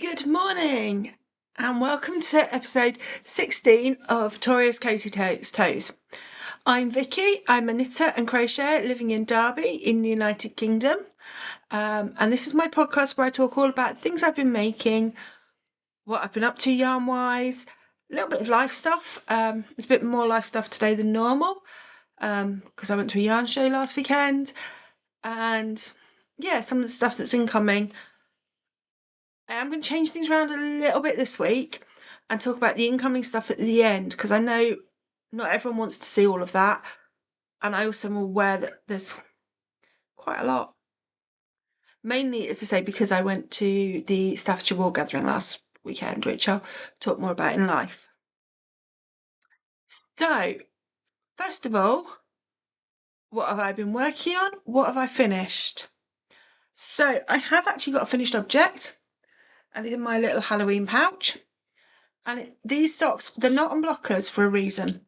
Good morning and welcome to episode 16 of Toria's Cozy Toes. I'm Vicky, I'm a knitter and crocheter living in Derby in the United Kingdom. And this is my podcast where I talk all about things I've been making, what I've been up to yarn-wise, a little bit of life stuff. There's a bit more life stuff today than normal because I went to a yarn show last weekend. And yeah, some of the stuff that's incoming. I am going to change things around a little bit this week and talk about the incoming stuff at the end because I know not everyone wants to see all of that. And I also am aware that there's quite a lot. Mainly, as I say, because I went to the Staffordshire Wool Gathering last weekend, which I'll talk more about in life. So, first of all, what have I been working on? What have I finished? So, I have actually got a finished object and it's in my little Halloween pouch. And these socks, they're not on blockers for a reason.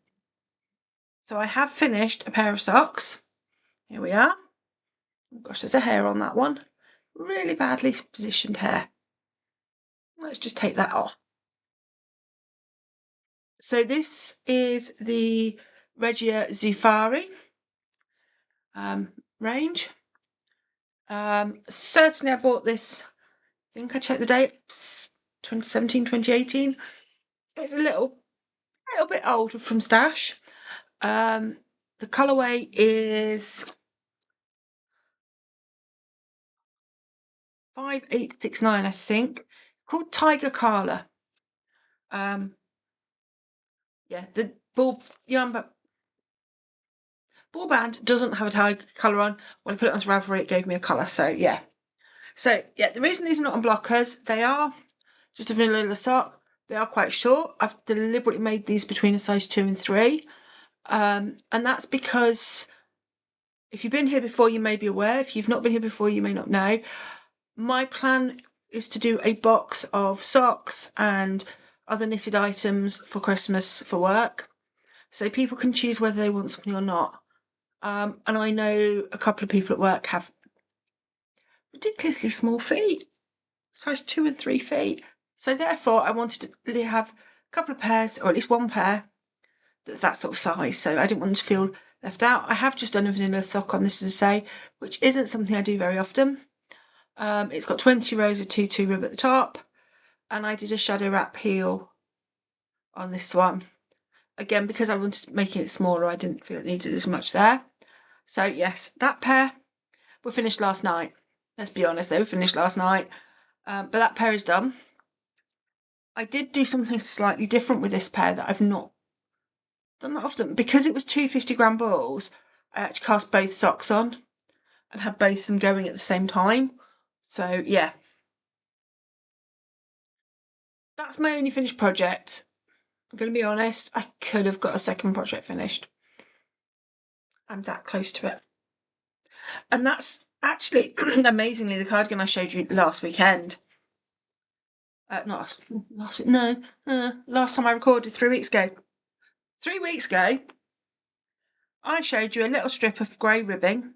So I have finished a pair of socks. Here we are. Oh gosh, there's a hair on that one. Really badly positioned hair. Let's just take that off. So this is the Regia Zufari range. Certainly I bought this, I think I checked the date, 2017, 2018. It's a little bit older from Stash. The colourway is 5869, I think. It's called Tiger Carla. Yeah, the ball band doesn't have a tiger colour on. When I put it onto Ravelry, it gave me a colour. So yeah. So yeah, the reason these are not on blockers, they are just a vanilla sock. They are quite short. I've deliberately made these between a size 2 and 3. And that's because if you've been here before, you may be aware. If you've not been here before, you may not know. My plan is to do a box of socks and other knitted items for Christmas for work. So people can choose whether they want something or not. And I know a couple of people at work have ridiculously small feet, size 2 and 3 feet. So therefore I wanted to have a couple of pairs, or at least one pair, that's that sort of size. So I didn't want them to feel left out. I have just done a vanilla sock on this, as I say, which isn't something I do very often. It's got 20 rows of tutu rib at the top, and I did a shadow wrap heel on this one. Again, because I wanted making it smaller, I didn't feel it needed as much there. So yes, that pair were finished last night. Let's be honest, they were finished last night. But that pair is done. I did do something slightly different with this pair that I've not done that often. Because it was 2 50-gram balls, I actually cast both socks on and had both of them going at the same time. So yeah, that's my only finished project. I'm going to be honest, I could have got a second project finished. I'm that close to it. And that's actually, amazingly, the cardigan I showed you last weekend. Not last week, no, last time I recorded 3 weeks ago. 3 weeks ago, I showed you a little strip of grey ribbing.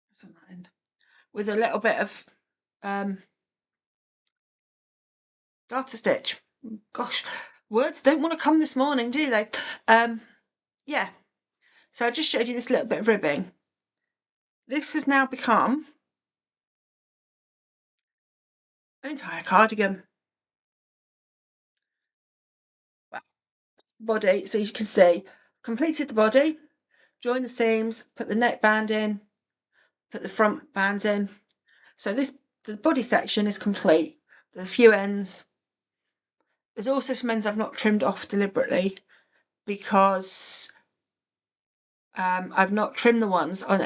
What's on that end? With a little bit of garter stitch. Gosh, words don't want to come this morning, do they? Yeah. So I just showed you this little bit of ribbing. This has now become an entire cardigan. Body, so you can see, completed the body, joined the seams, put the neck band in, put the front bands in. So the body section is complete. There's a few ends. There's also some ends I've not trimmed off deliberately because I've not trimmed the ones on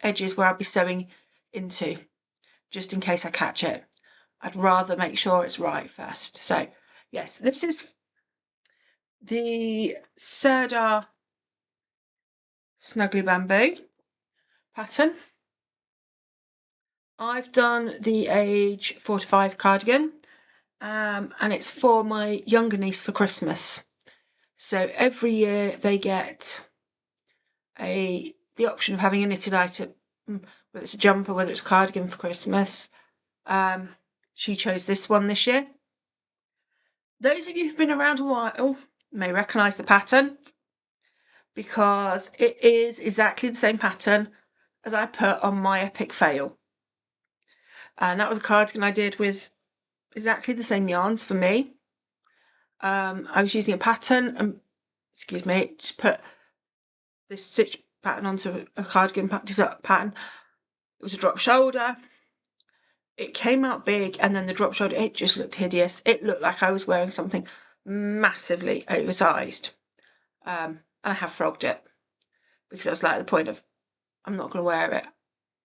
edges where I'll be sewing into, just in case I catch it. I'd rather make sure it's right first. So yes, this is the Serdar Snuggly Bamboo pattern. I've done the age 4 to 5 cardigan, and it's for my younger niece for Christmas. So every year they get the option of having a knitted item, whether it's a jumper, whether it's a cardigan for Christmas. she chose this one this year. Those of you who've been around a while may recognise the pattern, because it is exactly the same pattern as I put on my epic fail. And that was a cardigan I did with exactly the same yarns for me. I was using a pattern and, excuse me, just put this stitch pattern onto a cardigan practice up pattern. It was a drop shoulder. It came out big, and then the drop shoulder, it just looked hideous. It looked like I was wearing something massively oversized. And I have frogged it, because I was like at the point of, I'm not going to wear it.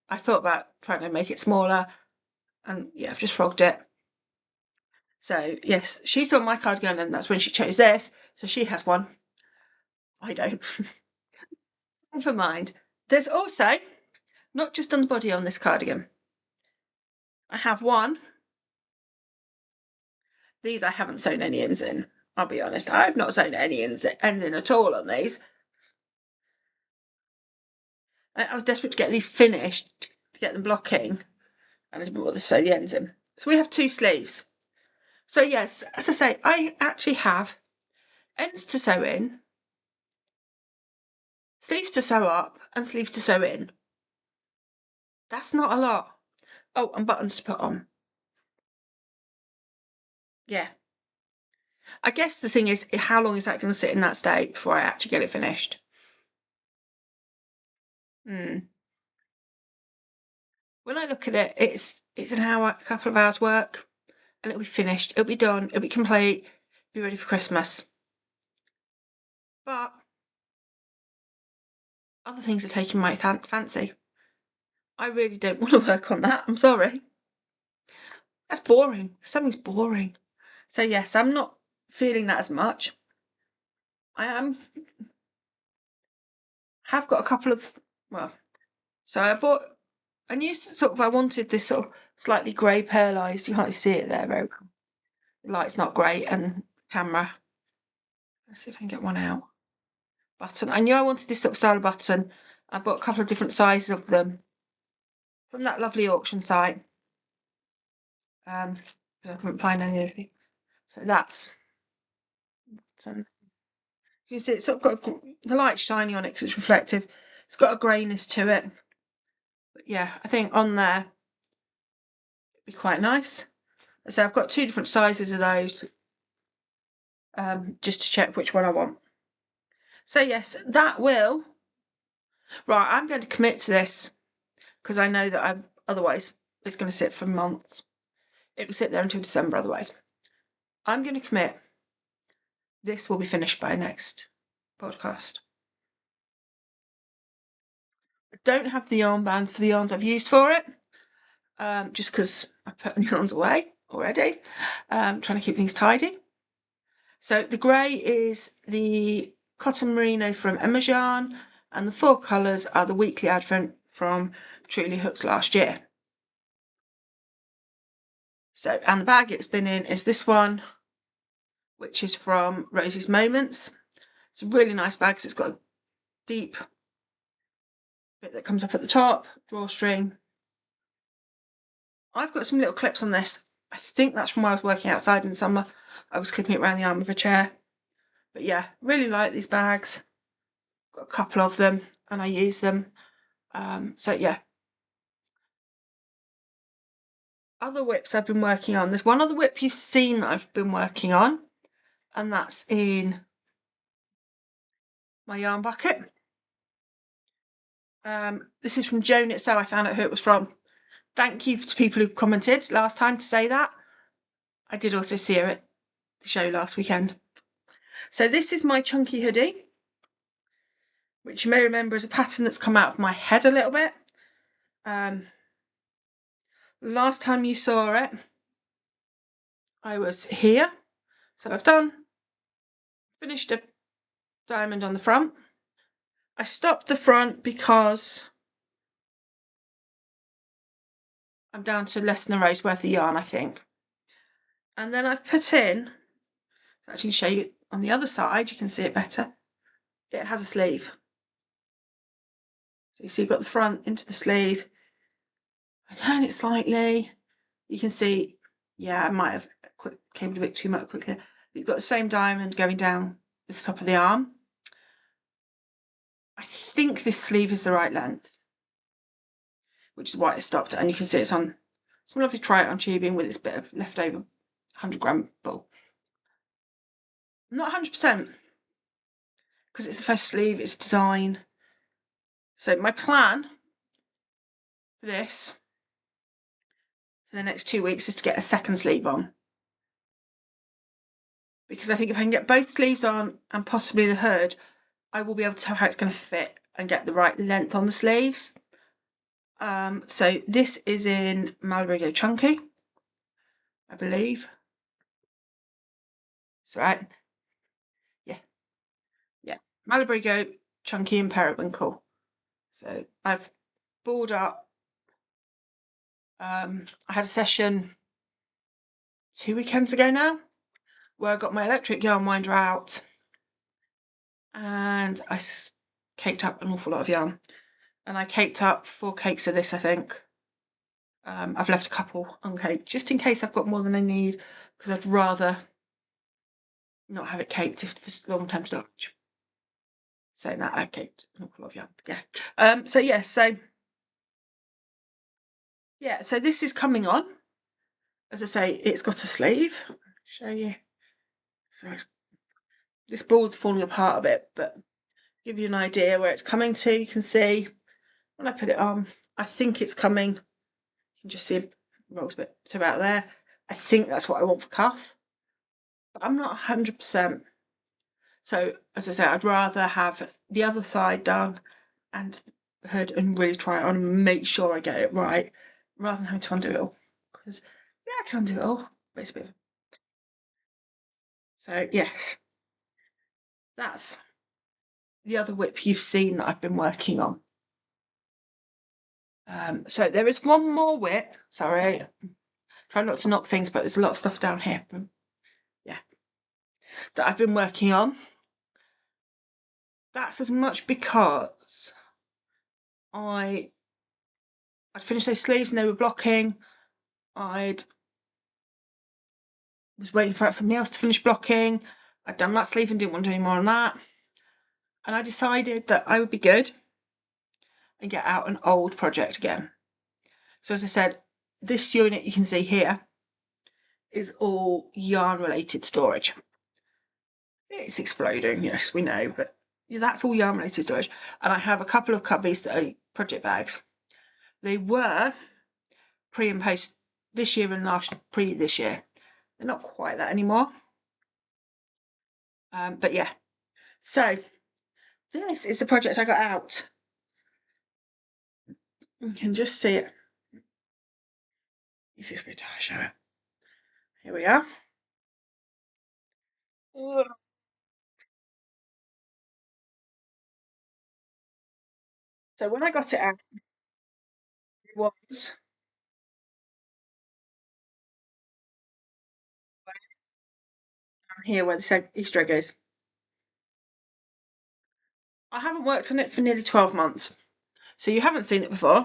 I thought about trying to make it smaller, and yeah, I've just frogged it. So yes, she saw my cardigan, and that's when she chose this. So she has one. I don't. Never mind. There's also, not just on the body on this cardigan, I have one. These I haven't sewn any ends in. I'll be honest, I've not sewn any ends in at all on these. I was desperate to get these finished, to get them blocking, and I didn't bother to sew the ends in. So we have 2 sleeves. So yes, as I say, I actually have ends to sew in, sleeves to sew up, and sleeves to sew in. That's not a lot. Oh, and buttons to put on. Yeah. I guess the thing is, how long is that going to sit in that state before I actually get it finished? When I look at it, it's an hour, a couple of hours work, and it'll be finished. It'll be done. It'll be complete. Be ready for Christmas. But other things are taking my fancy. I really don't want to work on that. I'm sorry. That's boring. Something's boring. So yes, I'm not feeling that as much. I have got a couple of, well, so I used to I wanted this sort of slightly grey pearlised, you can't see it there very well. The light's not great, and camera. Let's see if I can get one out. Button. I knew I wanted this sort of style of button. I bought a couple of different sizes of them from that lovely auction site. I couldn't find anything. So that's, you can see it's sort of got the light's shiny on it because it's reflective. It's got a greyness to it. But yeah, I think on there it'd be quite nice. So I've got 2 different sizes of those, just to check which one I want. So yes, that will. Right, I'm going to commit to this, because I know that otherwise it's going to sit for months. It will sit there until December otherwise. I'm going to commit. This will be finished by next podcast. I don't have the yarn bands for the yarns I've used for it, just because I put the yarns away already. Trying to keep things tidy. So the grey is the Cotton Merino from Emma's Yarn, and the 4 colours are the Weekly Advent from Truly Hooked last year. So, and the bag it's been in is this one, which is from Rosie's Moments. It's a really nice bag because it's got a deep bit that comes up at the top, drawstring. I've got some little clips on this. I think that's from when I was working outside in the summer. I was clipping it around the arm of a chair. But yeah, really like these bags. Got a couple of them and I use them. So yeah. Other whips I've been working on. There's one other whip you've seen that I've been working on, and that's in my yarn bucket. This is from Joan It So. I found out who it was from. Thank you to people who commented last time to say that. I did also see her at the show last weekend. So this is my chunky hoodie, which you may remember is a pattern that's come out of my head a little bit. Last time you saw it, I was here. So I've finished a diamond on the front. I stopped the front because I'm down to less than a row's worth of yarn, I think. And then I've put in, so actually show you on the other side, you can see it better. It has a sleeve. So you see you've got the front into the sleeve. I turn it slightly. You can see Yeah, I might have cabled a bit too much quickly. You've got the same diamond going down the top of the arm. I think this sleeve is the right length, which is why it stopped. And you can see it's on, it's lovely to try it on tubing with this bit of leftover 100 gram ball. Not 100%, because it's the first sleeve, it's design. So my plan for this, for the next 2 weeks, is to get a second sleeve on. Because I think if I can get both sleeves on and possibly the hood, I will be able to tell how it's going to fit and get the right length on the sleeves. So this is in Mowry Chunky, I believe. That's right. Yeah. Mowry Chunky and Periwinkle. So I've balled up. I had a session 2 weekends ago now where I got my electric yarn winder out and I caked up an awful lot of yarn. And I caked up 4 cakes of this, I think. I've left a couple uncaked just in case I've got more than I need, because I'd rather not have it caked if it's long-term storage. Saying that, I caked an awful lot of yarn. Yeah. So this is coming on. As I say, it's got a sleeve. I'll show you. So this board's falling apart a bit, but give you an idea where it's coming to. You can see when I put it on, I think it's coming. You can just see it rolls a bit to about there. I think that's what I want for cuff, but I'm not 100%. So as I say, I'd rather have the other side done and the hood and really try it on and make sure I get it right, rather than having to undo it all. Because yeah, I can undo it all, but it's a bit of... So yes, that's the other whip you've seen that I've been working on. So there is one more whip. Sorry, try not to knock things, but there's a lot of stuff down here. Yeah, that I've been working on. That's as much because I'd finished those sleeves and they were blocking. I was waiting for somebody else to finish blocking. I'd done that sleeve and didn't want to do any more on that. And I decided that I would be good and get out an old project again. So as I said, this unit you can see here is all yarn related storage. It's exploding, yes, we know, but that's all yarn related storage. And I have a couple of cubbies that are project bags. They were pre and post this year and pre this year. They're not quite that anymore. But yeah, so this is the project I got out. You can just see it. Easiest way to show it. Here we are. So when I got it out, it was down here where the Easter egg is. I haven't worked on it for nearly 12 months, so you haven't seen it before.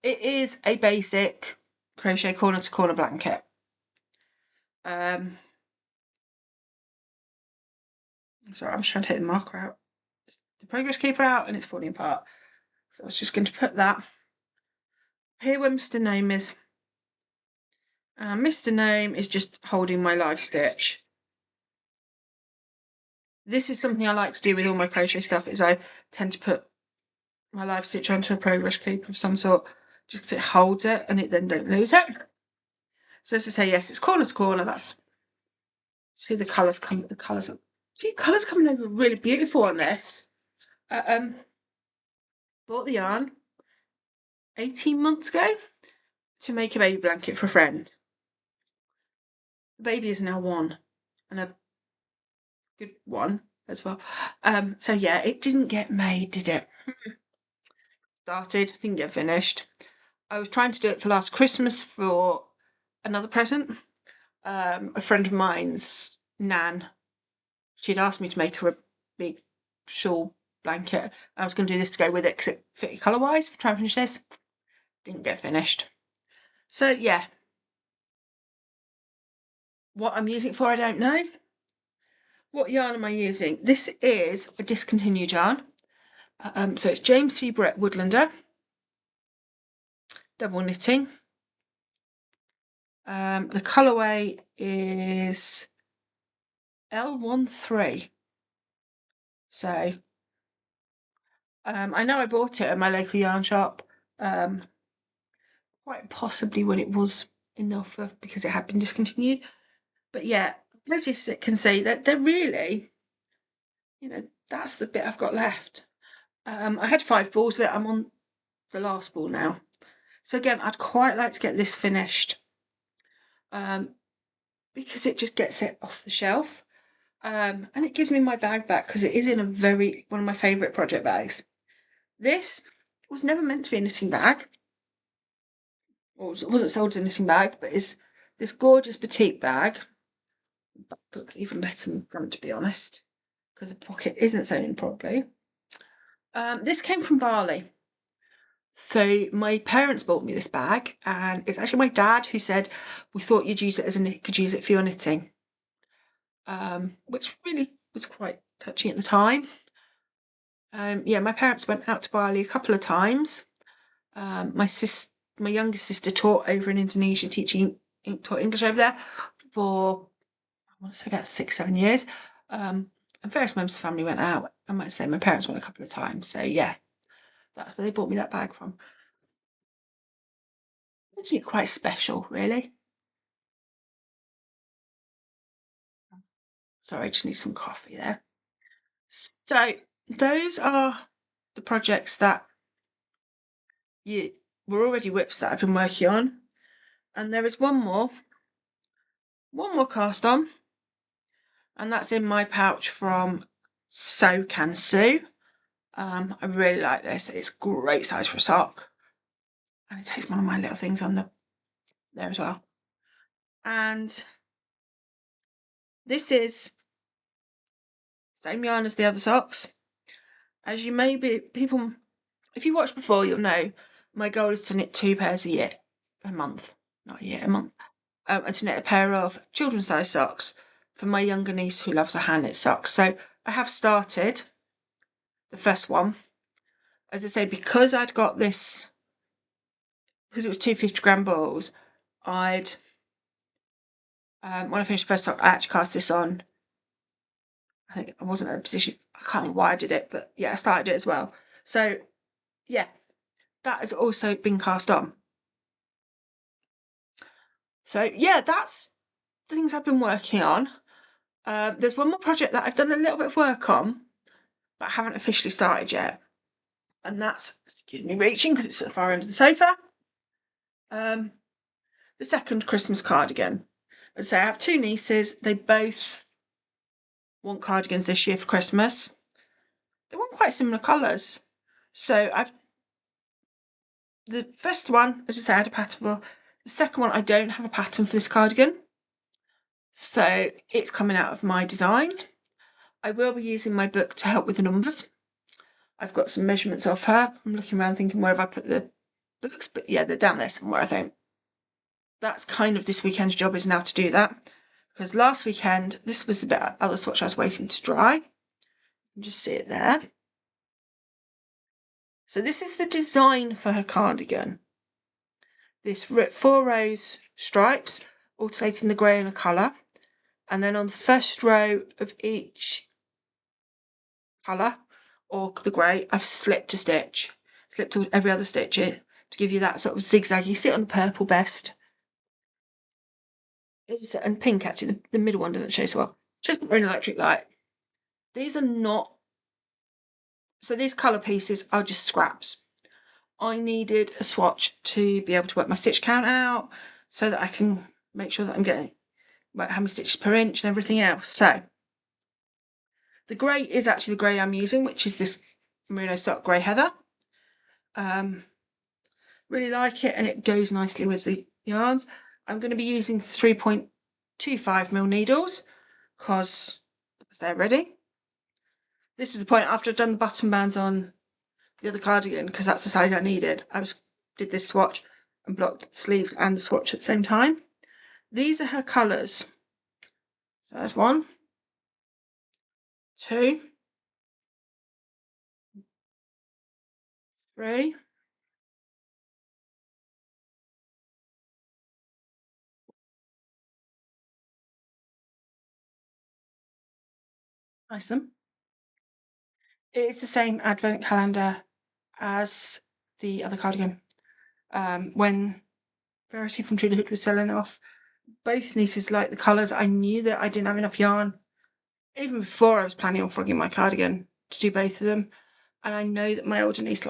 It is a basic crochet corner to corner blanket. Sorry, I'm just trying to hit the marker out. The progress keeper out and it's falling apart. So I was just going to put that here where Mr. Name is. Mr. Name is just holding my live stitch. This is something I like to do with all my crochet stuff, is I tend to put my live stitch onto a progress keeper of some sort, just because it holds it and it then don't lose it. So as I say, yes, it's corner to corner. That's, see the colours come. The colours are, gee, colours coming over really beautiful on this. Bought the yarn 18 months ago to make a baby blanket for a friend. The baby is now 1 and a good one as well. So yeah, it didn't get made, did it? Started, didn't get finished. I was trying to do it for last Christmas for another present. A friend of mine's nan, she'd asked me to make her a big shawl blanket. I was going to do this to go with it because it fit colour wise. Try and finish this. Didn't get finished. So yeah, What I'm using it for, I don't know. What yarn am I using? This is a discontinued yarn. So it's James C. Brett Woodlander. Double knitting. The colourway is L13. So I know I bought it at my local yarn shop, quite possibly when it was in the offer because it had been discontinued. But yeah, as you can see, that they're really, that's the bit I've got left. I had 5 balls of it. I'm on the last ball now. So again, I'd quite like to get this finished because it just gets it off the shelf. And it gives me my bag back because it is in one of my favourite project bags. This was never meant to be a knitting bag. Or it wasn't sold as a knitting bag, but it's this gorgeous petite bag. The back looks even better than the front, to be honest, because the pocket isn't sewn in properly. This came from Bali. So my parents bought me this bag, and it's actually my dad who said, we thought you'd use it could use it for your knitting. Which really was quite touching at the time. Yeah, my parents went out to Bali a couple of times. My youngest sister taught over in Indonesia, taught English over there for, I want to say about 6-7 years. And various members of the family went out. I might say my parents went a couple of times. So yeah, that's where they bought me that bag from. Making it quite special, really. Sorry, I just need some coffee there. So those are the projects that were already whips that I've been working on. And there is one more cast on. And that's in my pouch from Sewcansue. I really like this. It's great size for a sock. And it takes one of my little things on there as well. And this is same yarn as the other socks. As you may be, people, if you watched before, you'll know my goal is to knit 2 pairs a month, and to knit a pair of children's size socks for my younger niece who loves her hand knit socks. So I have started the first one. As I say, because I'd got this, because it was 2 50-gram balls, when I finished the first sock, I actually cast this on. I think I wasn't in a position, I can't remember why I did it, but yeah, I started it as well. So yeah, that has also been cast on. So yeah, that's the things I've been working on. There's one more project that I've done a little bit of work on, but I haven't officially started yet. And that's, excuse me reaching because it's at the far end of the sofa. The second Christmas cardigan. As I say, I have 2 nieces. They both want cardigans this year for Christmas. They want quite similar colours. So the first one, as I say, I had a pattern for. The second one, I don't have a pattern for this cardigan. So it's coming out of my design. I will be using my book to help with the numbers. I've got some measurements of her. I'm looking around thinking, where have I put the books? But yeah, they're down there somewhere, I think. That's kind of this weekend's job, is now to do that. Because last weekend, this was the bit of other swatch I was waiting to dry. You can just see it there. So this is the design for her cardigan. This 4 rows stripes, alternating the grey and the colour. And then on the first row of each colour, or the grey, I've slipped a stitch. Slipped every other stitch in to give you that sort of zigzag. You see it on the purple best. And pink, actually, the middle one doesn't show so well. Just put an electric light. These are not, so these colour pieces are just scraps. I needed a swatch to be able to work my stitch count out so that I can make sure that I'm getting how many stitches per inch and everything else. So the grey is actually the grey I'm using, which is this merino sock grey heather. Really like it, and it goes nicely with the yarns. I'm going to be using 3.25mm needles because they're ready. This was the point after I'd done the button bands on the other cardigan, because that's the size I needed. Did this swatch and blocked the sleeves and the swatch at the same time. These are her colours. So that's 1, 2, 3, 'Nice them. It is the same advent calendar as the other cardigan. When Verity from True Hood was selling off, both nieces liked the colours. I knew that I didn't have enough yarn, even before I was planning on frogging my cardigan, to do both of them. And I know that my older niece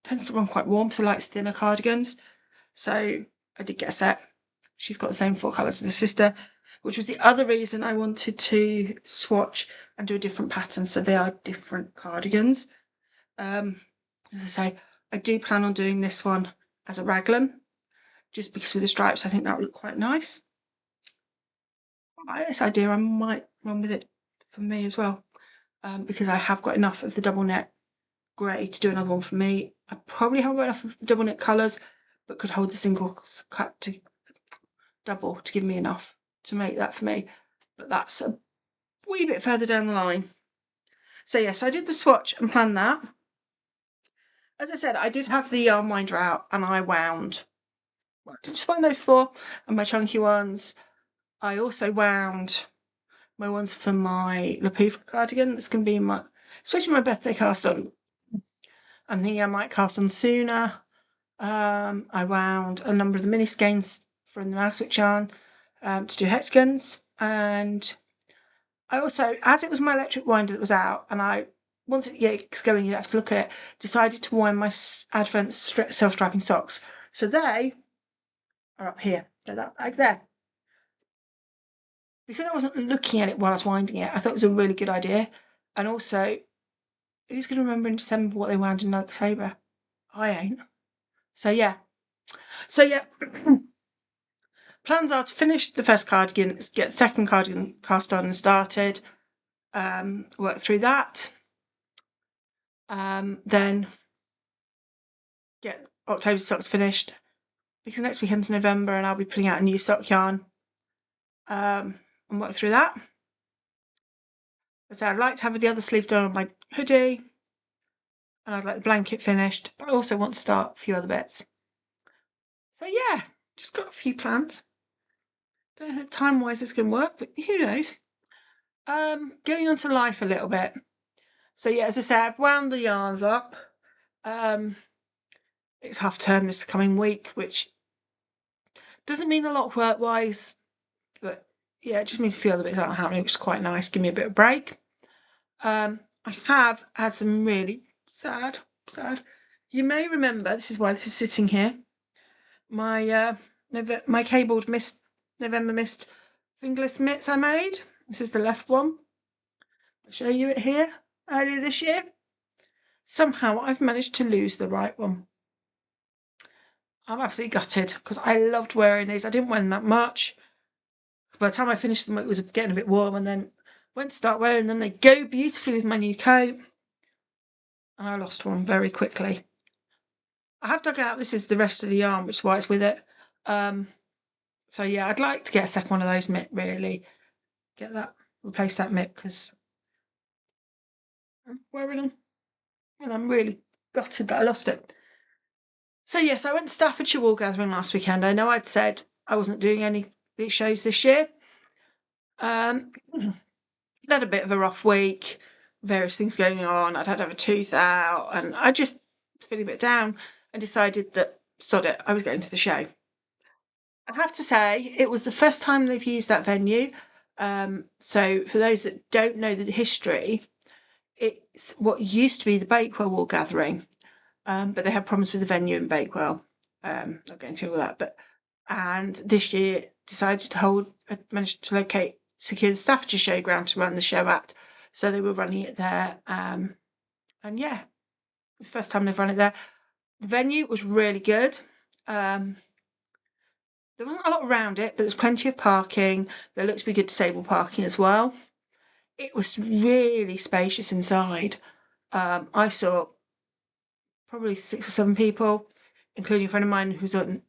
tends to run quite warm, so likes thinner cardigans. So I did get a set. She's got the same 4 colours as her sister, which was the other reason I wanted to swatch and do a different pattern, so they are different cardigans. As I say, I do plan on doing this one as a raglan, just because with the stripes I think that would look quite nice. This idea I might run with it for me as well, because I have got enough of the double knit grey to do another one for me. I probably haven't got enough of the double knit colours, but could hold the single cut to double to give me enough to make that for me. But that's a wee bit further down the line. So yes, I did the swatch and planned that. As I said, I did have the yarn winder out and I wound. Well, I did just wind those 4 and my chunky ones. I also wound my ones for my Lapoof cardigan. That's going to be my, especially my birthday cast on. I'm thinking I might cast on sooner. I wound a number of the mini skeins from the Mousewitch yarn to do hexagons, and I also, as it was my electric winder that was out, and I once it gets going, you have to look at it. Decided to wind my Advent self-striping socks, so they are up here. They're that back there. Because I wasn't looking at it while I was winding it, I thought it was a really good idea. And also, who's going to remember in December what they wound in October? I ain't. So yeah. Plans are to finish the first cardigan, get the second cardigan cast on and started, work through that, then get October socks finished, because next weekend's November and I'll be putting out a new sock yarn, and work through that. So I'd like to have the other sleeve done on my hoodie, and I'd like the blanket finished, but I also want to start a few other bits. So yeah, just got a few plans. Don't know time-wise it's going to work, but who knows. Going on to life a little bit. So yeah, as I said, I've wound the yarns up. It's half term this coming week, which doesn't mean a lot work-wise, but yeah, it just means a few other bits aren't happening, which is quite nice. Give me a bit of break. I have had some really sad. You may remember, this is why this is sitting here, my my cabled November mist fingerless mitts I made. This is the left one. I'll show you it here earlier this year. Somehow I've managed to lose the right one. I'm absolutely gutted because I loved wearing these. I didn't wear them that much. By the time I finished them, it was getting a bit warm, and then went to start wearing them. They go beautifully with my new coat, and I lost one very quickly. I have dug out, this is the rest of the yarn, which is why it's with it. So yeah, I'd like to get a second one of those mitt, really. Replace that mitt, because I'm wearing them, and I'm really gutted that I lost it. So yes, I went to Staffordshire Wool Gathering last weekend. I know I'd said I wasn't doing any of these shows this year. Had a bit of a rough week, various things going on. I'd had to have a tooth out, and I just was feeling a bit down and decided that, sod it, I was going to the show. I have to say, it was the first time they've used that venue. So for those that don't know the history, it's what used to be the Bakewell Wool Gathering, but they had problems with the venue in Bakewell. Not going into all that, and this year decided to managed to secure the Staffordshire Showground to run the show at. So they were running it there. And yeah, the first time they've run it there. The venue was really good. There wasn't a lot around it, but there was plenty of parking. There looked to be good disabled parking as well. It was really spacious inside. I saw probably 6 or 7 people, including a friend of mine who's in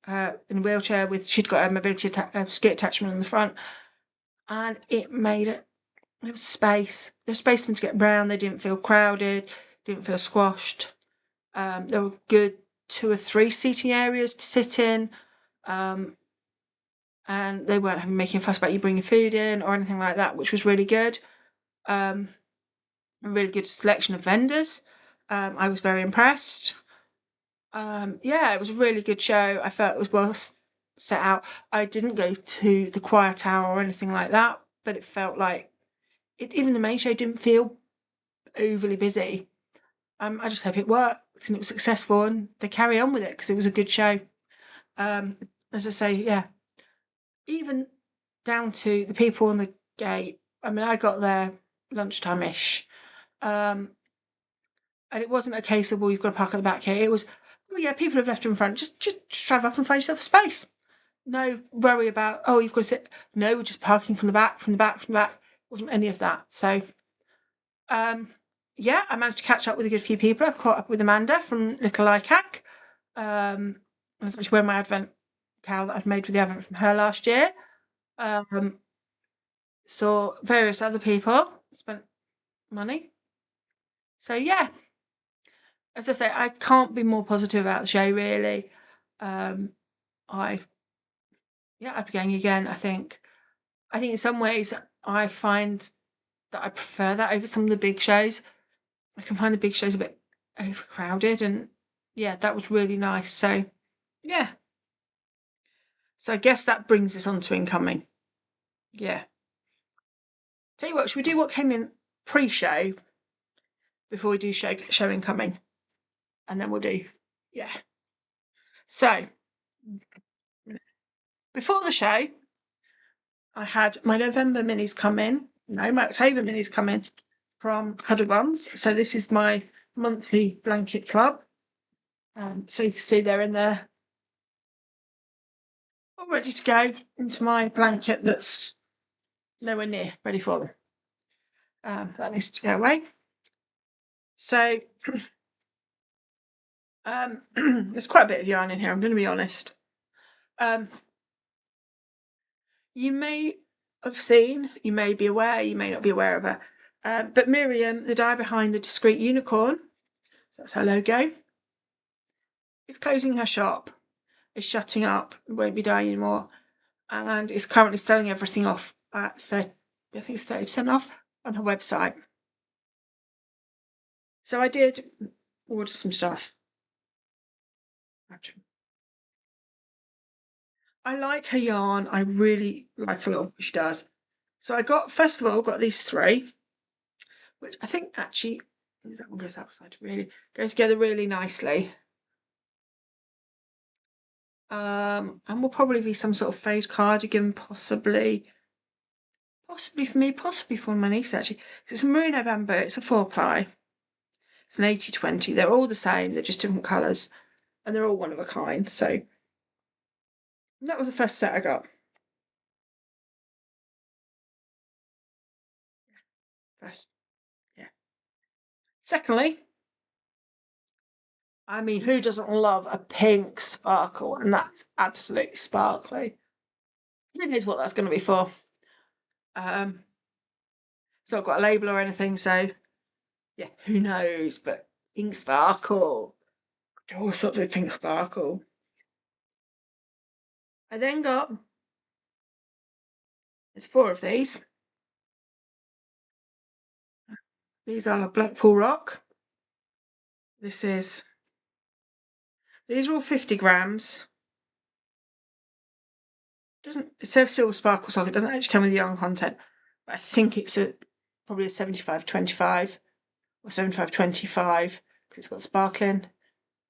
a wheelchair she'd got a mobility ski attachment on the front. and it made it. There was space. There was space for them to get round. They didn't feel crowded. Didn't feel squashed. There were good 2 or 3 seating areas to sit in. And they weren't making a fuss about you bringing food in or anything like that, which was really good. A really good selection of vendors. I was very impressed. Yeah, it was a really good show. I felt it was well set out. I didn't go to the choir tower or anything like that, but it felt like even the main show didn't feel overly busy. I just hope it worked and it was successful and they carry on with it because it was a good show. As I say, yeah, even down to the people on the gate. I mean, I got there lunchtime-ish, and it wasn't a case of, well, you've got to park at the back here. It was, oh yeah, people have left in front. Just drive up and find yourself a space. No worry about, oh, you've got to sit. No, we're just parking from the back, from the back, from the back. Wasn't any of that. So, yeah, I managed to catch up with a good few people. I've caught up with Amanda from Little Likac. I was actually wearing my Advent cowl that I'd made with the Advent from her last year. Saw various other people, spent money. So yeah, as I say, I can't be more positive about the show really. I'd be going again. I think in some ways I find that I prefer that over some of the big shows. I can find the big shows a bit overcrowded, and yeah, that was really nice. So yeah, so I guess that brings us on to incoming. Yeah. Tell you what, should we do what came in pre-show before we do show incoming? And then we'll do, yeah. So, before the show, I had my November minis come in. No, my October minis come in from Cuddlebums. So this is my monthly blanket club. So you can see they're in there, all ready to go into my blanket that's nowhere near ready for them. That needs to go away. So there's quite a bit of yarn in here, I'm going to be honest. You may have seen, you may be aware, you may not be aware of her, but Miriam, the dye behind the Discrete Unicorn, so that's her logo, is closing her shop, is shutting up, won't be dyeing anymore, and is currently selling everything off at I think it's 30% off on her website. So I did order some stuff. I like her yarn. I really like a lot of what she does. So I first of all, got these 3, which I think actually, that one goes outside, really goes together really nicely. And will probably be some sort of fade cardigan, possibly for me, possibly for my niece actually. It's a merino bamboo, it's a 4-ply. It's an 80/20. They're all the same, they're just different colours, and they're all one of a kind. So that was the first set I got. First, yeah. Secondly, I mean, who doesn't love a pink sparkle? And that's absolutely sparkly. Who knows what that's going to be for? It's not got a label or anything, so yeah, who knows? But pink sparkle. All sorts of pink sparkle. I then got, there's 4 of these. These are Blackpool Rock. These are all 50 grams. It says silver sparkle sock, it doesn't actually tell me the yarn content, but I think it's probably a 75/25 or 75/25 because it's got sparkling.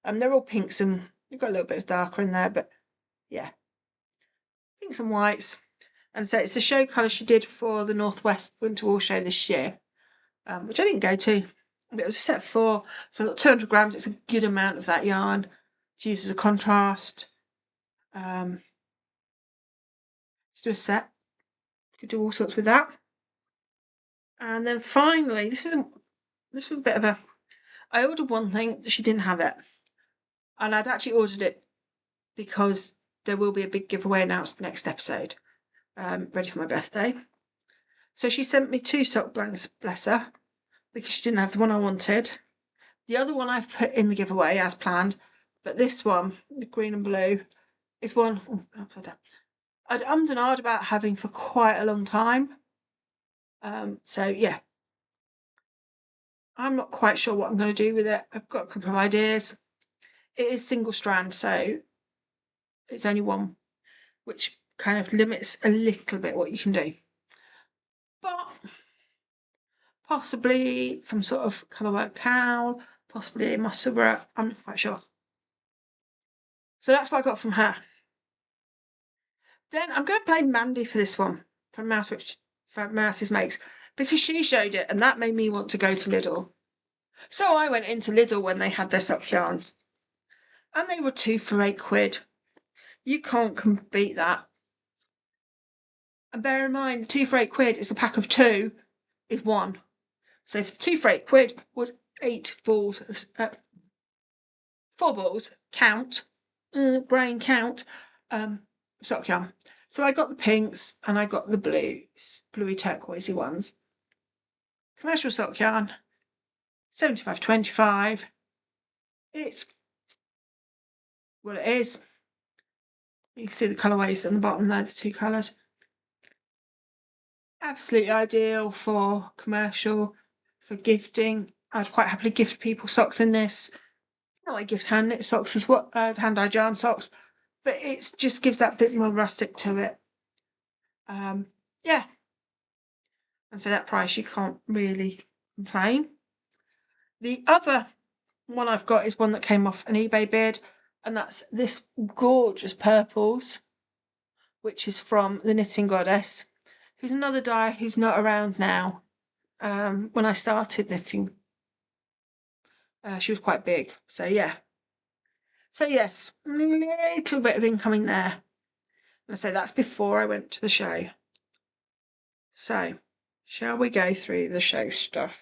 They're all pinks and you've got a little bit of darker in there, but yeah, pinks and whites. And so it's the show colour she did for the Northwest Winter Wool Show this year, which I didn't go to. But it was a set 4, so I've got 200 grams. It's a good amount of that yarn to use as a contrast. Let's do a set. Could do all sorts with that. And then finally, this was a bit of a. I ordered one thing that she didn't have it, and I'd actually ordered it because there will be a big giveaway announced next episode, ready for my birthday. So she sent me 2 sock blanks, bless her, because she didn't have the one I wanted. The other one I've put in the giveaway as planned, but this one, the green and blue, is one upside down. I'd ummed and ahed about having for quite a long time. So yeah, I'm not quite sure what I'm going to do with it. I've got a couple of ideas. It is single strand, so it's only one, which kind of limits a little bit what you can do. But possibly some sort of colourwork cowl, possibly a moss silver. I'm not quite sure. So that's what I got from her. Then I'm going to blame Mandy for this one from Mousewitch, from Mouse's Makes, because she showed it and that made me want to go to Lidl. So I went into Lidl when they had their sock yarns, and they were 2 for £8. You can't beat that. And bear in mind, the 2 for £8 is a pack of 2 is 1. So if 2 for £8 was 8 balls, 4 balls, count, brain count, sock yarn. So I got the pinks and I got the blues, bluey turquoisey ones. Commercial sock yarn, 75.25. It's what it is. You can see the colourways on the bottom there, the 2 colours. Absolutely ideal for commercial, for gifting. I'd quite happily gift people socks in this. I gift hand knit socks as well, hand dyed yarn socks, but it just gives that bit more rustic to it. Yeah. And so that price you can't really complain. The other one I've got is one that came off an eBay bid, and that's this gorgeous purples, which is from the Knitting Goddess, who's another dyer who's not around now. When I started knitting, she was quite big. So yeah. So yes, a little bit of incoming there. And I say that's before I went to the show. So, shall we go through the show stuff?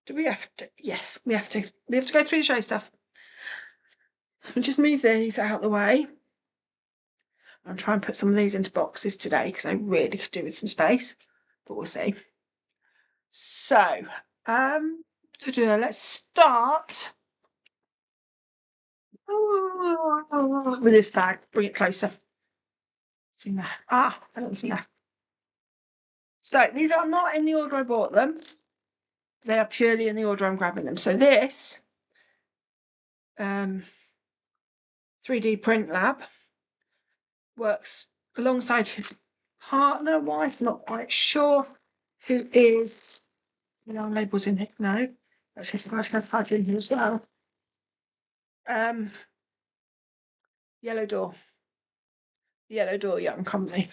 Do we have to? Yes, we have to. We have to go through the show stuff. I'll just move these out of the way. I'll try and put some of these into boxes today because I really could do with some space, but we'll see. So, let's start with this bag. Bring it closer. See that? I don't see that. So these are not in the order I bought them. They are purely in the order I'm grabbing them. So this 3D print lab works alongside his partner, wife, not quite sure, who is, labels in here. No, that's his partner in here as well. Yellow Door. The Yellow Door Yarn Company.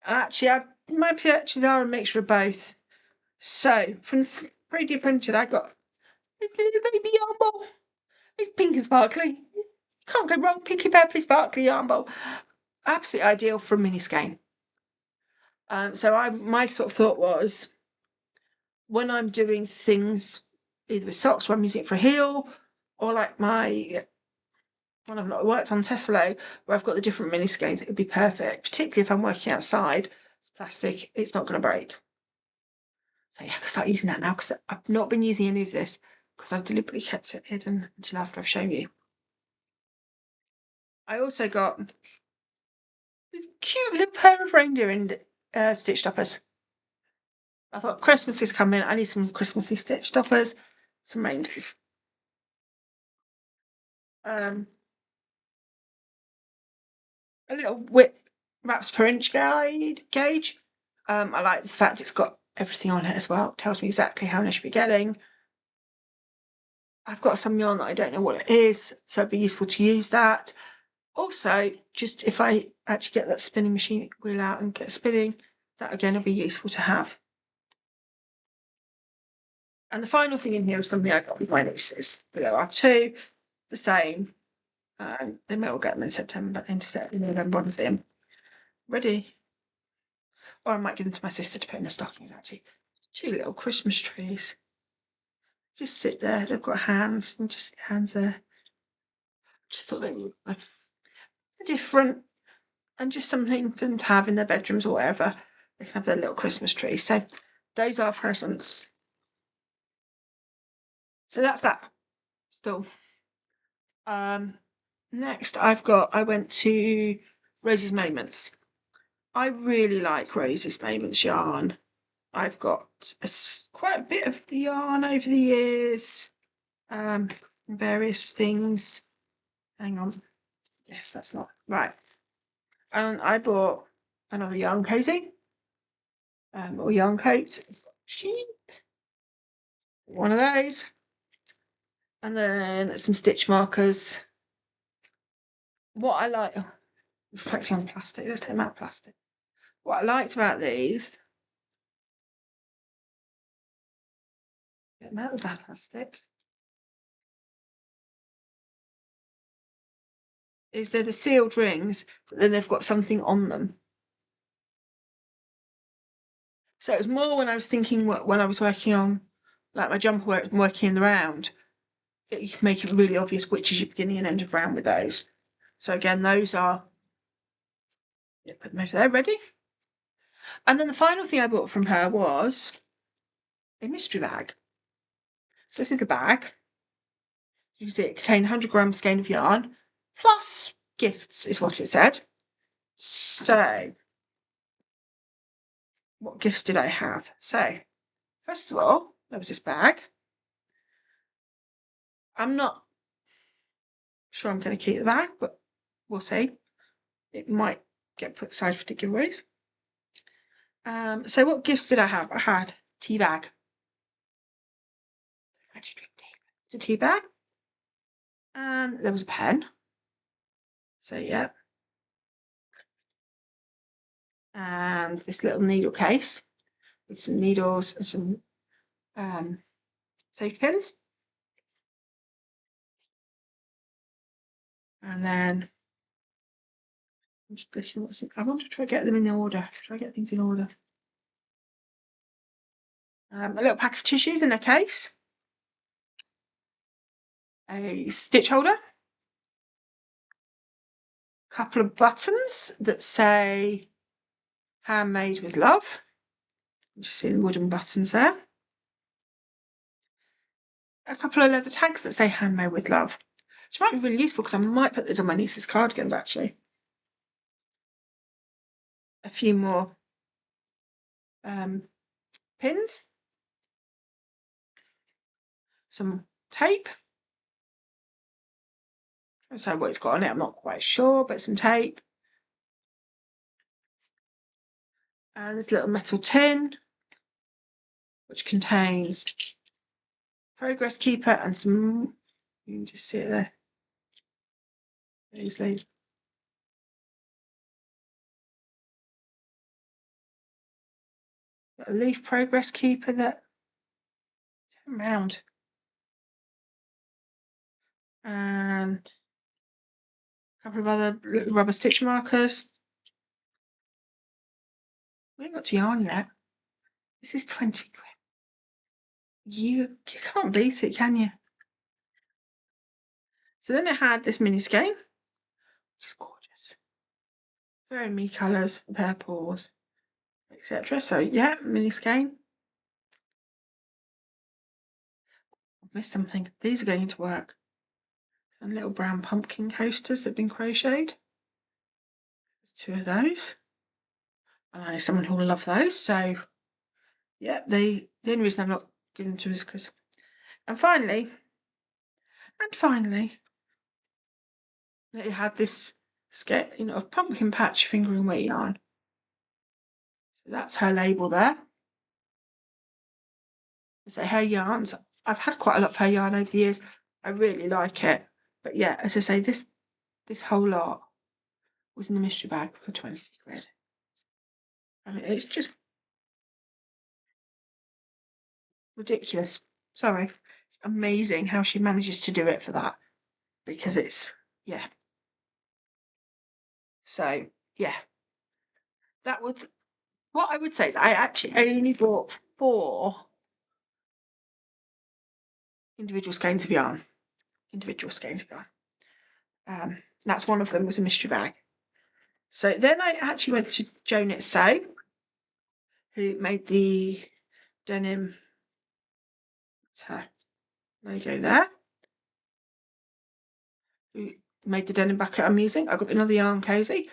Actually, my purchases are a mixture of both. So, from 3D printed, I got this little baby yarn ball. It's pink and sparkly. Can't go wrong. Pinky purpley sparkly yarn ball. Absolutely ideal for a mini skein. So my sort of thought was, when I'm doing things either with socks where I'm using it for a heel, or like my when I've not worked on Tessallo where I've got the different mini skeins, it would be perfect, particularly if I'm working outside. It's plastic, it's not going to break. So yeah, I can start using that now because I've not been using any of this because I've deliberately kept it hidden until after I've shown you. I also got this cute little pair of reindeer in stitch stoppers. I thought Christmas is coming, I need some Christmassy stitch stoppers, some reindeers. A little width wraps per inch gauge. I like the fact it's got everything on it as well. It tells me exactly how much I should be getting. I've got some yarn that I don't know what it is, so it'd be useful to use that. Also, just if I actually get that spinning machine wheel out and get spinning, that again will be useful to have. And the final thing in here is something I got with my nieces. Below are 2, the same. They may all get them in September, in November, and see them. Ready? Or I might give them to my sister to put in the stockings, actually. 2 little Christmas trees. Just sit there. They've got hands. And just hands there. Just thought they were different. And just something for them to have in their bedrooms or wherever. They can have their little Christmas tree. So those are presents. So that's that. Still. Next I went to Rosie's Moments. I really like Rosie's Moments yarn. I've got quite a bit of the yarn over the years. Various things. Hang on. Yes, that's not right. And I bought another yarn cozy. Or yarn coat. Sheep. One of those. And then some stitch markers. What I like, reflecting on plastic. Let's take them out of plastic. What I liked about these, get them out of that plastic, is they're the sealed rings, but then they've got something on them. So it was more when I was thinking when I was working on like my jumper where I'm working in the round, you can make it really obvious which is your beginning and end of round with those. So again, those are, yeah, put them over there, ready. And then the final thing I bought from her was a mystery bag. So this is the bag. You can see it contained 100 grams skein of yarn plus gifts is what it said. So what gifts did I have? So first of all, there was this bag. I'm not sure I'm going to keep the bag, but we'll see. It might get put aside for giveaways. So what gifts did I have? I had tea bag. I actually drink tea. It's a tea bag. And there was a pen. So yeah. And this little needle case with some needles and some safety pins. And then I'm just looking what's I want to try to get them in order. Try to get things in order. A little pack of tissues in a case. A stitch holder. A couple of buttons that say handmade with love. You see the wooden buttons there. A couple of leather tags that say handmade with love. Which might be really useful because I might put those on my niece's cardigans actually. A few more pins. Some tape. So what it's got on it, I'm not quite sure, but some tape. And this little metal tin, which contains progress keeper and some, you can just see it there. Easily. Got a leaf progress keeper that turn around. And a couple of other little rubber stitch markers. We haven't got to yarn yet. This is 20 quid. You can't beat it, can you? So then it had this mini skein, which is gorgeous. Very me colours, purples, etc. So yeah, mini skein. I've missed something. These are going to work. Some little brown pumpkin coasters that have been crocheted. There's two of those. And I know someone who will love those. So yeah, the only reason I'm not giving them to is because. And finally, it had this sketch, of pumpkin patch fingering weight yarn. So that's her label there. So her yarns, I've had quite a lot of her yarn over the years. I really like it. But yeah, as I say, this whole lot was in the mystery bag for 20 quid. I mean, it's just ridiculous. Sorry. It's amazing how she manages to do it for that. Because it's, yeah. So, yeah. That would, what I would say is I actually only bought 4 individual skeins of yarn. That's one of them was a mystery bag. So then I actually went to Joe Knit Sew. who made the denim. That's her logo there. Who made the denim bucket I'm using. I got another yarn cozy,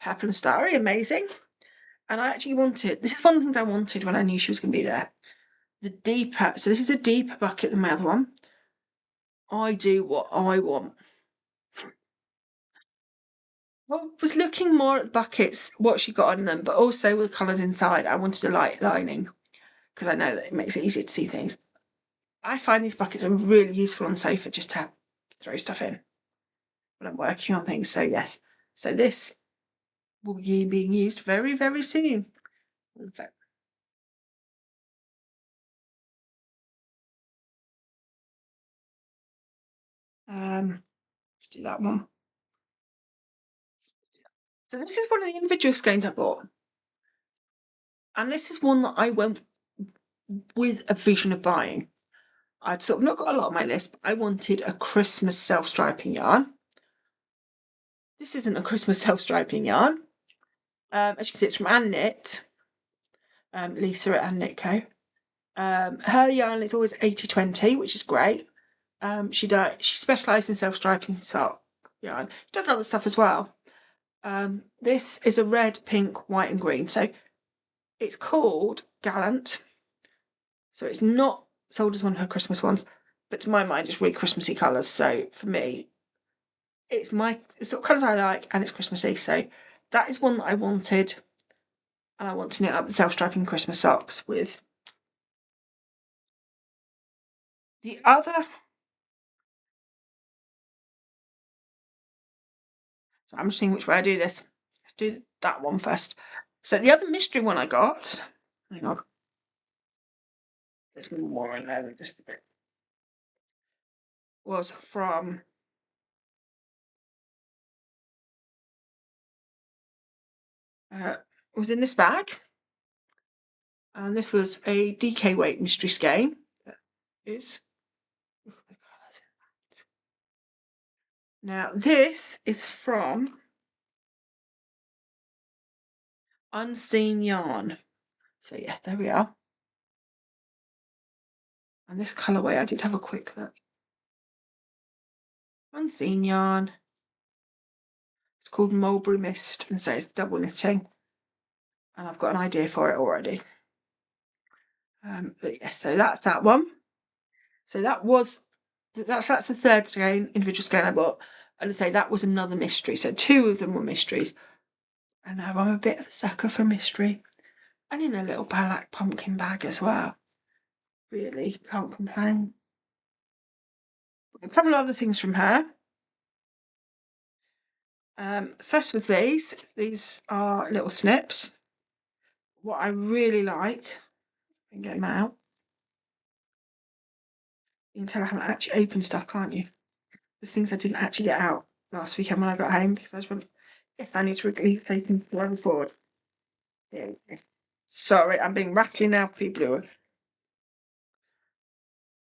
purple and starry, amazing. And I actually wanted, this is one of the things I wanted when I knew she was going to be there. The deeper, so this is a deeper bucket than my other one. I do what I want. I was looking more at the buckets, what she got on them, but also with the colours inside. I wanted a light lining because I know that it makes it easier to see things. I find these buckets are really useful on the sofa just to throw stuff in when I'm working on things. So yes, so this will be being used very, very soon. In fact, let's do that one. So this is one of the individual skeins I bought. And this is one that I went with a vision of buying. I'd sort of not got a lot on my list, but I wanted a Christmas self-striping yarn. This isn't a Christmas self-striping yarn. As you can see, it's from Ann Knit, Lisa at Ann Knit Co. Her yarn is always 80/20, which is great. She specialises in self-striping sock yarn. She does other stuff as well. This is a red, pink, white and green. So it's called Gallant. So it's not sold as one of her Christmas ones, but to my mind, it's really Christmassy colours. So for me, it's the sort of colours I like and it's Christmassy. So that is one that I wanted. And I want to knit up the self-striping Christmas socks with. The other, so I'm just seeing which way I do this. Let's do that one first. So the other mystery one I got, hang on, there's more in there than just a bit, was from was in this bag, and this was a DK weight mystery skein. That is, now this is from Unseen Yarn. So yes, there we are. And this colourway, I did have a quick look. Unseen Yarn. It's called Mulberry Mist, and so it's double knitting. And I've got an idea for it already. But yes, so that's that one. So that's the third skein, individual skein I bought. And I say that was another mystery. So two of them were mysteries. And now I'm a bit of a sucker for mystery. And in a little black pumpkin bag as well. Really, can't complain. A couple of other things from her. First was these. These are little snips. What I really like, I can get them out. You can tell I haven't actually opened stuff, can't you? There's things I didn't actually get out last weekend when I got home because I just went, yes, I need to release taking one forward. There we go. Sorry, I'm being rattly now, people.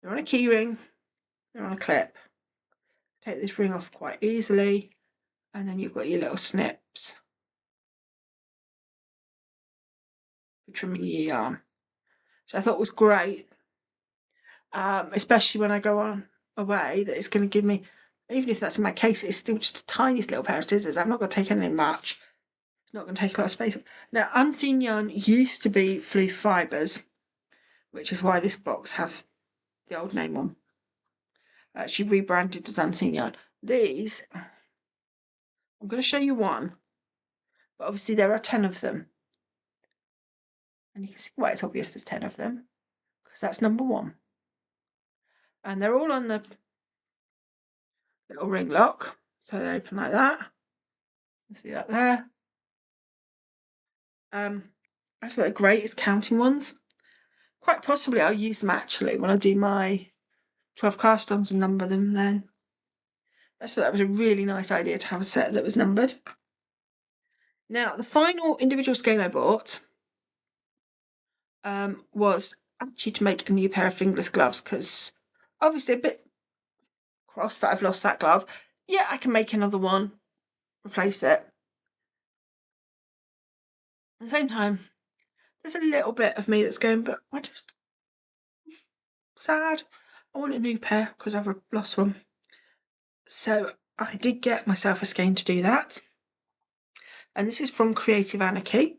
They're on a key ring, they're on a clip. Take this ring off quite easily, and then you've got your little snips for trimming your yarn, which I thought was great, especially when I go on away, that it's going to give me, even if that's in my case, it's still just the tiniest little pair of scissors. I'm not going to take anything much. It's not going to take a lot of space. Now, Unseen Yarn used to be Fleece Fibres, which is why this box has the old name on. She rebranded as Unseen Yarn. These, I'm going to show you one, but obviously there are 10 of them. And you can see why it's obvious there's 10 of them, because that's number one. And they're all on the little ring lock, so they open like that. You see that there. I feel like great as counting ones. Quite possibly I'll use them actually when I do my 12 cast-ons and number them then. I thought that was a really nice idea to have a set that was numbered. Now, the final individual skein I bought was actually to make a new pair of fingerless gloves, because obviously a bit cross that I've lost that glove. Yeah, I can make another one, replace it. At the same time, there's a little bit of me that's going, but I just sad. I want a new pair because I've lost one. So I did get myself a skein to do that. And this is from Creative Anarchy.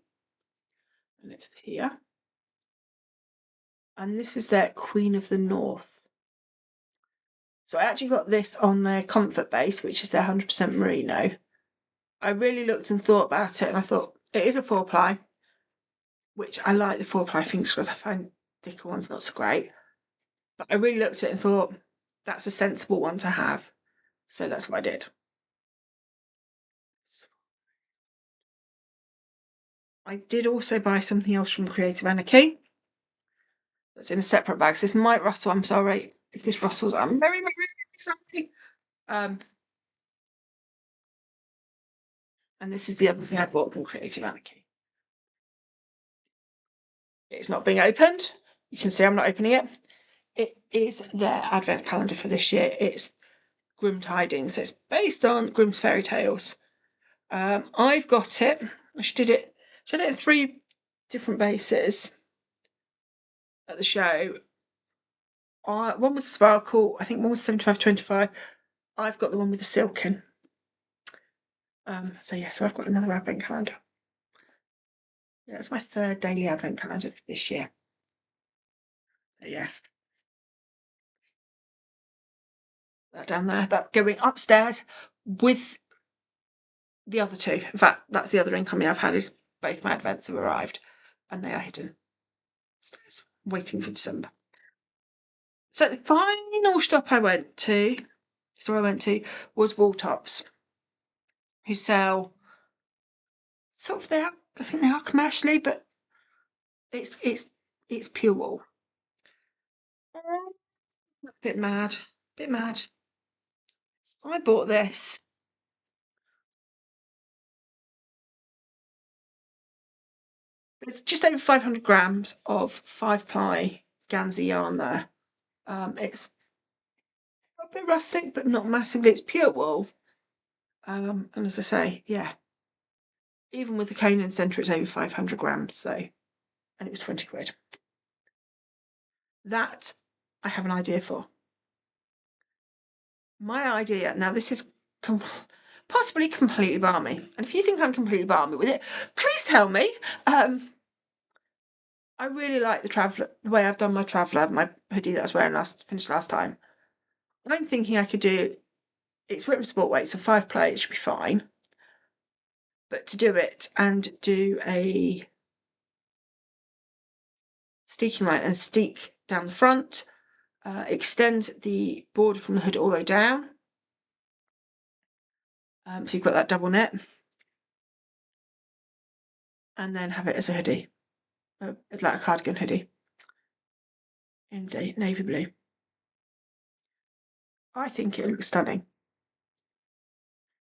And it's here. And this is their Queen of the North. So I actually got this on their Comfort Base, which is their 100% merino. I really looked and thought about it, and I thought it is a 4-ply, which I like the 4-ply things because I find thicker ones not so great. But I really looked at it and thought that's a sensible one to have. So that's what I did. I did also buy something else from Creative Anarchy. That's in a separate bag. So this might rustle. I'm sorry if this rustles. I'm very, very, very sorry. And this is the other thing I bought from Creative Anarchy. It's not being opened. You can see I'm not opening it. It is their advent calendar for this year. It's Grim Tidings. It's based on Grimm's fairy tales. I've got it. She did it in 3 different bases at the show. One was a sparkle. I think one was 75-25. I've got the one with the silken. So I've got another advent calendar. Yeah, it's my 3rd daily advent calendar this year. But yeah. That down there. That going upstairs with the other 2. In fact, that's the other incoming I've had is both my advents have arrived and they are hidden upstairs, waiting for December. So the final stop I went to was Wooltops, who sell sort of I think they are commercially, but it's pure wool. A bit mad. I bought this. There's just over 500 grams of 5-ply Ganzi yarn there. It's a bit rustic, but not massively. It's pure wool. And as I say, yeah, even with the cone and centre, it's over 500 grams. So, and it was 20 quid. That I have an idea for. My idea, now this is possibly completely balmy. And if you think I'm completely balmy with it, please tell me. I really like the way I've done my traveller, my hoodie that I was wearing finished last time. I'm thinking I could do, it's written sport weight, so 5-ply, it should be fine. But to do it and do a steeking line and steek down the front, extend the border from the hood all the way down. So you've got that double net. And then have it as a hoodie. It's like a cardigan hoodie. In navy blue. I think it looks stunning.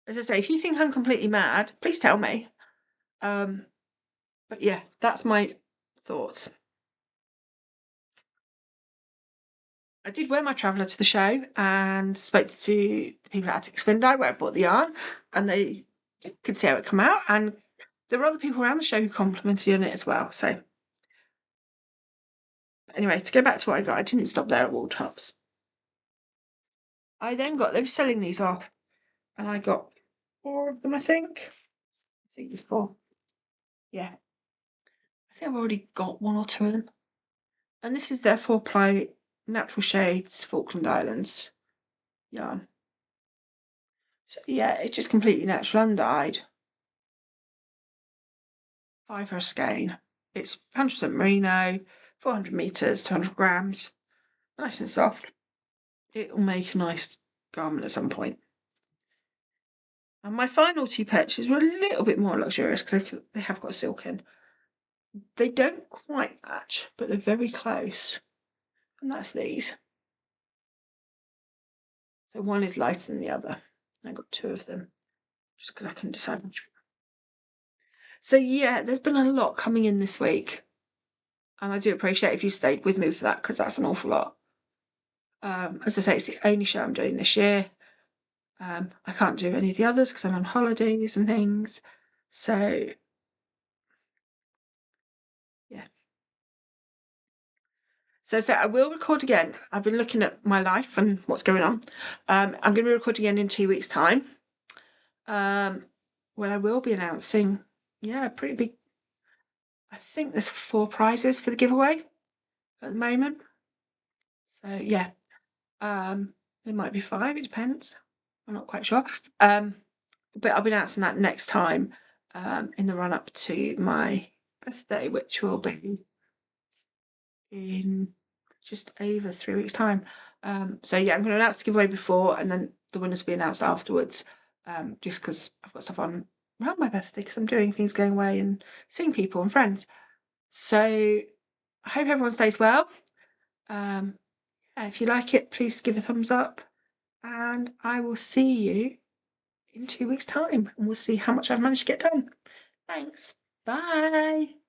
As I say, if you think I'm completely mad, please tell me. But yeah, that's my thoughts. I did wear my traveller to the show and spoke to the people at Attic Spindai where I bought the yarn, and they could see how it come out. And there were other people around the show who complimented on it as well. So anyway, to go back to what I got, I didn't stop there at Wooltops. I then they were selling these off, and I got 4 of them, I think. I think there's 4. Yeah. I think I've already got 1 or 2 of them. And this is their 4-ply Natural Shades Falkland Islands yarn. So yeah, it's just completely natural undyed. 5 for a skein. It's 100% merino, 400 meters, 200 grams. Nice and soft. It will make a nice garment at some point. And my final 2 purchases were a little bit more luxurious because they have got silken. They don't quite match, but they're very close. And that's these. So one is lighter than the other. I got 2 of them, just because I couldn't decide which. So yeah, there's been a lot coming in this week. And I do appreciate if you stayed with me for that, because that's an awful lot. As I say, it's the only show I'm doing this year. I can't do any of the others because I'm on holidays and things. So yeah, So I will record again. I've been looking at my life and what's going on. I'm going to be recording again in 2 weeks' time. When I will be announcing, yeah, pretty big. I think there's 4 prizes for the giveaway at the moment. So yeah, it might be 5. It depends. I'm not quite sure. But I'll be announcing that next time. In the run up to my birthday, which will be in just over 3 weeks' time. So yeah, I'm going to announce the giveaway before, and then the winners will be announced afterwards. Just because I've got stuff on around my birthday, because I'm doing things, going away and seeing people and friends. So I hope everyone stays well. If you like it, please give a thumbs up, and I will see you in 2 weeks' time, and we'll see how much I've managed to get done. Thanks. Bye.